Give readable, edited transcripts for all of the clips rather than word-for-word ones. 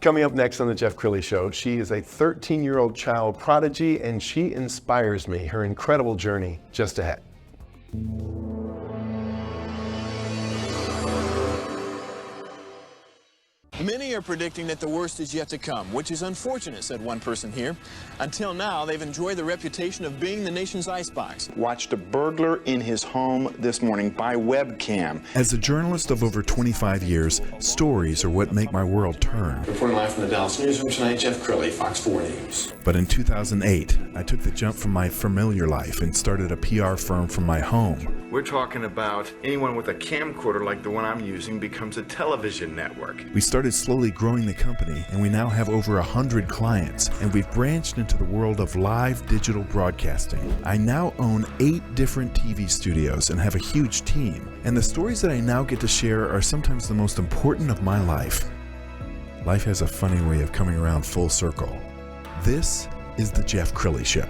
Coming up next on the Jeff Crilley Show, she is a 13-year-old child prodigy, and she inspires me. Her incredible journey just ahead. Many are predicting that the worst is yet to come, which is unfortunate, said one person here. Until now, they've enjoyed the reputation of being the nation's icebox. Watched a burglar in his home this morning by webcam. As a journalist of over 25 years, stories are what make my world turn. Reporting live from the Dallas newsroom tonight, Jeff Crilley, Fox 4 News. But in 2008, I took the jump from my familiar life and started a PR firm from my home. We're talking about anyone with a camcorder like the one I'm using becomes a television network. We started slowly growing the company, and we now have over 100 clients, and we've branched into the world of live digital broadcasting. I now own 8 different TV studios and have a huge team, and the stories that I now get to share are sometimes the most important of my life. Life has a funny way of coming around full circle. This is the Jeff Crilley Show.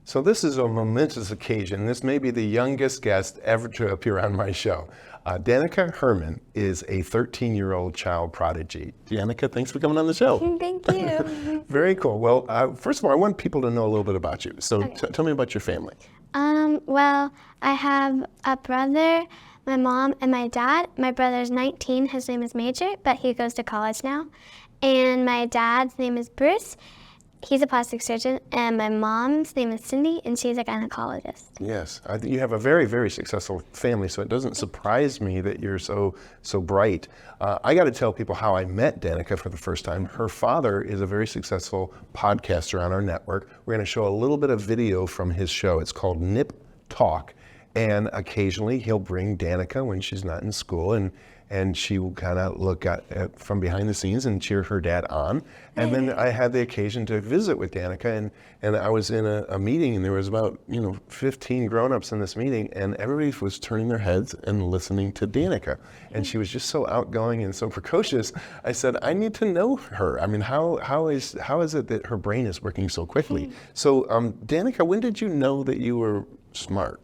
So this is a momentous occasion. This may be the youngest guest ever to appear on my show. Danica Hermann is a 13-year-old child prodigy. Danica, thanks for coming on the show. Thank you. Very cool. Well, first of all, I want people to know a little bit about you. So tell me about your family. Well, I have a brother, my mom, and my dad. My brother's 19. His name is Major, but he goes to college now. And my dad's name is Bruce. He's a plastic surgeon, and my mom's name is Cindy, and she's a gynecologist. Yes, you have a very, very successful family, so it doesn't surprise me that you're so bright. I got to tell people how I met Danica for the first time. Her father is a very successful podcaster on our network. We're going to show a little bit of video from his show. It's called Nip Talk, and occasionally he'll bring Danica when she's not in school, and she will kind of look at from behind the scenes and cheer her dad on. And then I had the occasion to visit with Danica, and I was in a meeting, and there was about 15 grown-ups in this meeting, and everybody was turning their heads and listening to Danica. And she was just so outgoing and so precocious. I said, I need to know her. I mean, how is it that her brain is working so quickly? So Danica, when did you know that you were smart?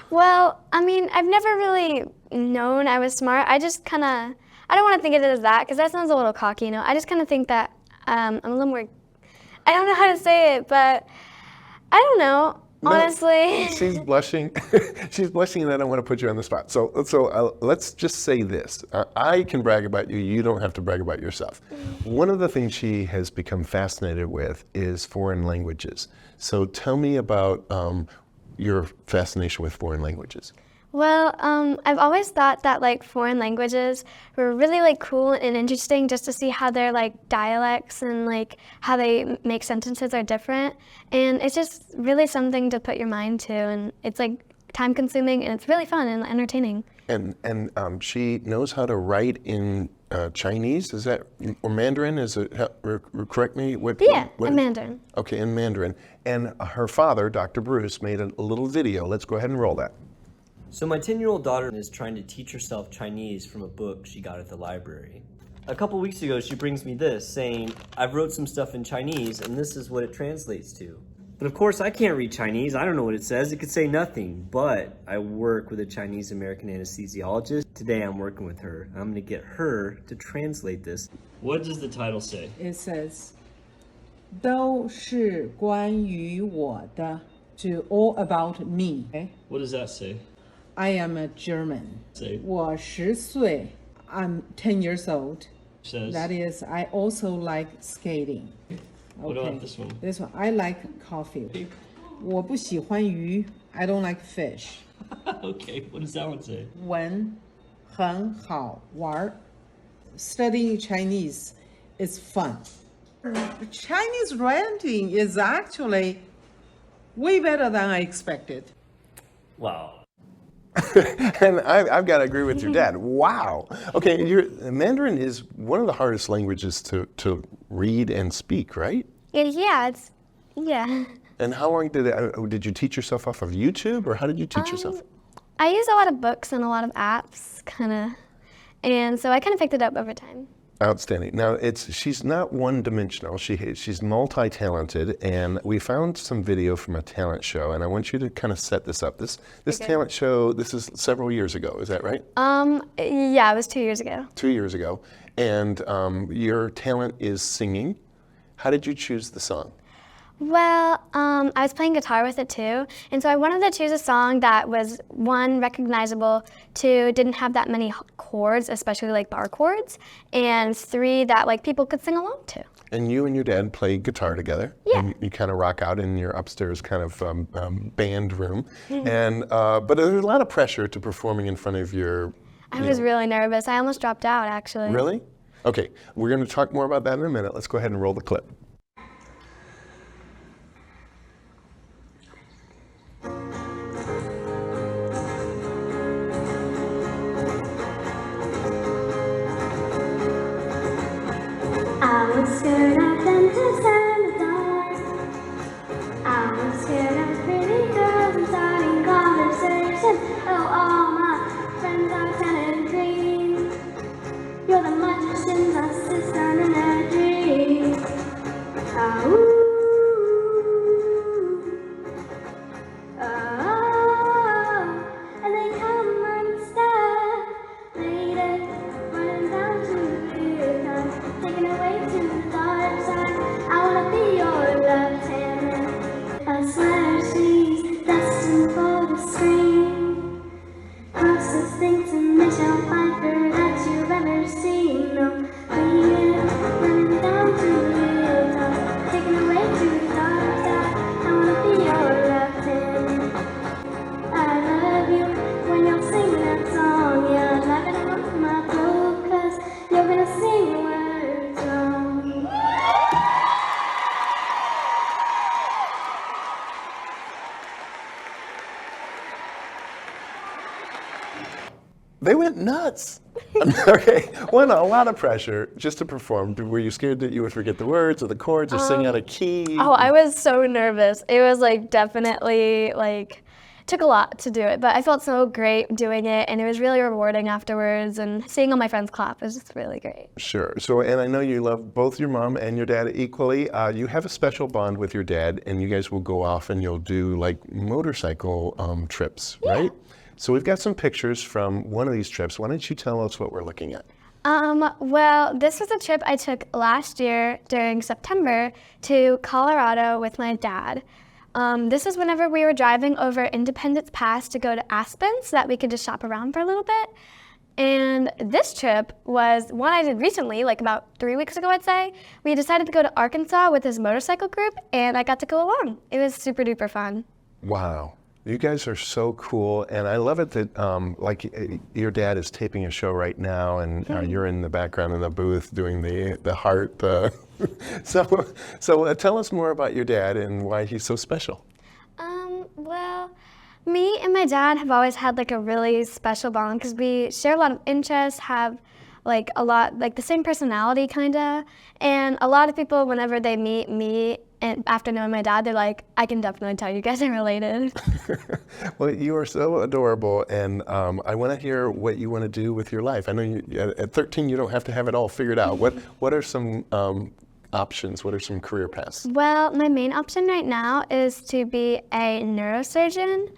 Well, I mean, I've never really known I was smart. I just kind of, I don't want to think of it as that, because that sounds a little cocky, I just kind of think that I'm a little more, I don't know how to say it, but I don't know, honestly. She's blushing. She's blushing, and I don't want to put you on the spot. So let's just say this. I can brag about you. You don't have to brag about yourself. One of the things she has become fascinated with is foreign languages. So tell me about your fascination with foreign languages. Well, I've always thought that foreign languages were really cool and interesting, just to see how their dialects and how they make sentences are different. And it's just really something to put your mind to, and it's time consuming, and it's really fun and entertaining. And she knows how to write in Chinese, is that, or Mandarin? Is it? Correct me. In Mandarin. Okay, in Mandarin. And her father, Dr. Bruce, made a little video. Let's go ahead and roll that. So my 10-year-old daughter is trying to teach herself Chinese from a book she got at the library. A couple weeks ago, she brings me this, saying, I've wrote some stuff in Chinese, and this is what it translates to. But of course, I can't read Chinese. I don't know what it says. It could say nothing. But I work with a Chinese-American anesthesiologist. Today, I'm working with her. I'm going to get her to translate this. What does the title say? It says, 都是关于我的, to all about me. Okay? What does that say? I am a German. Say. 我10岁. I'm 10 years old. Says. That is, I also like skating. What about this one? This one, I like coffee. 我不喜欢鱼. I don't like fish. Okay, what does that one say? 文很好玩. Studying Chinese is fun. Chinese writing is actually way better than I expected. Wow. And I've got to agree with your dad. Wow. Okay, Mandarin is one of the hardest languages to read and speak, right? Yeah. And how long did you teach yourself off of YouTube, or how did you teach yourself? I use a lot of books and a lot of apps, and so I kind of picked it up over time. Outstanding. Now, she's not one-dimensional. She's multi-talented, and we found some video from a talent show, and I want you to kind of set this up. This talent show, this is several years ago, is that right? Yeah, it was 2 years ago. 2 years ago. And your talent is singing. How did you choose the song? Well, I was playing guitar with it too, and so I wanted to choose a song that was, one, recognizable, two, didn't have that many chords, especially like bar chords, and three, that like people could sing along to. And you and your dad play guitar together. Yeah. And you kind of rock out in your upstairs kind of band room. And but there's a lot of pressure to performing in front of your... I was really nervous. I almost dropped out, actually. Really? Okay, we're going to talk more about that in a minute. Let's go ahead and roll the clip. I was scared of dentists and the dark. I was scared of pretty girls and starting conversations. Oh, all my friends are tan and green. You're the magician's assistant in a dream. Oh, oh, and they come unstuck later, running down to the top, taken away to the dark side. I wanna be your left hand man, a sweater she's destined for the screen. Closest thing to Michelle Pfeiffer that you've ever seen. No, leaving, running down to the top, taken away to the dark side. I wanna be your left hand man. I love you when you're singing that song. Yeah, I'm not gonna run from my throat, 'cause you're gonna sing the words wrong. They went nuts. Okay, well, no, a lot of pressure just to perform. Were you scared that you would forget the words or the chords or sing out of key? Oh, I was so nervous. It was like definitely like, took a lot to do it, but I felt so great doing it, and it was really rewarding afterwards, and seeing all my friends clap was just really great. Sure. So, and I know you love both your mom and your dad equally. You have a special bond with your dad, and you guys will go off and you'll do like motorcycle trips, right? So we've got some pictures from one of these trips. Why don't you tell us what we're looking at? Well, this was a trip I took last year during September to Colorado with my dad. This is whenever we were driving over Independence Pass to go to Aspen so that we could just shop around for a little bit. And this trip was one I did recently, like about 3 weeks ago, I'd say. We decided to go to Arkansas with his motorcycle group, and I got to go along. It was super duper fun. Wow. You guys are so cool, and I love it that your dad is taping a show right now, and you're in the background in the booth doing the heart. So tell us more about your dad and why he's so special. Well, me and my dad have always had like a really special bond because we share a lot of interests, have like a lot, like the same personality kinda, and a lot of people whenever they meet me and after knowing my dad, they're like, I can definitely tell you guys are related. Well, you are so adorable, and I want to hear what you want to do with your life. I know at 13 you don't have to have it all figured out. What are some options? What are some career paths? Well, my main option right now is to be a neurosurgeon,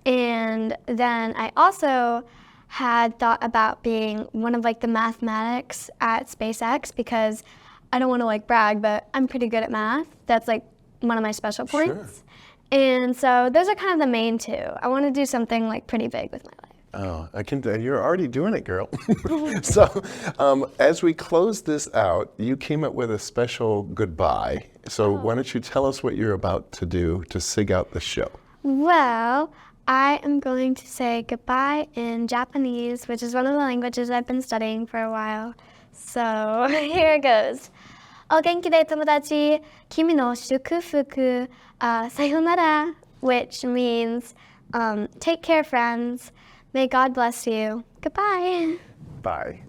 and then I also had thought about being one of like the mathematics at SpaceX because I don't want to like brag, but I'm pretty good at math. That's like one of my special points. Sure. And so those are kind of the main two. I want to do something like pretty big with my life. Oh, I can tell you're already doing it, girl. So as we close this out, you came up with a special goodbye. So why don't you tell us what you're about to do to sig out the show? Well, I am going to say goodbye in Japanese, which is one of the languages I've been studying for a while. So here it goes. お元気で友達、君の祝福、さよなら, which means take care friends, may God bless you, goodbye. Bye.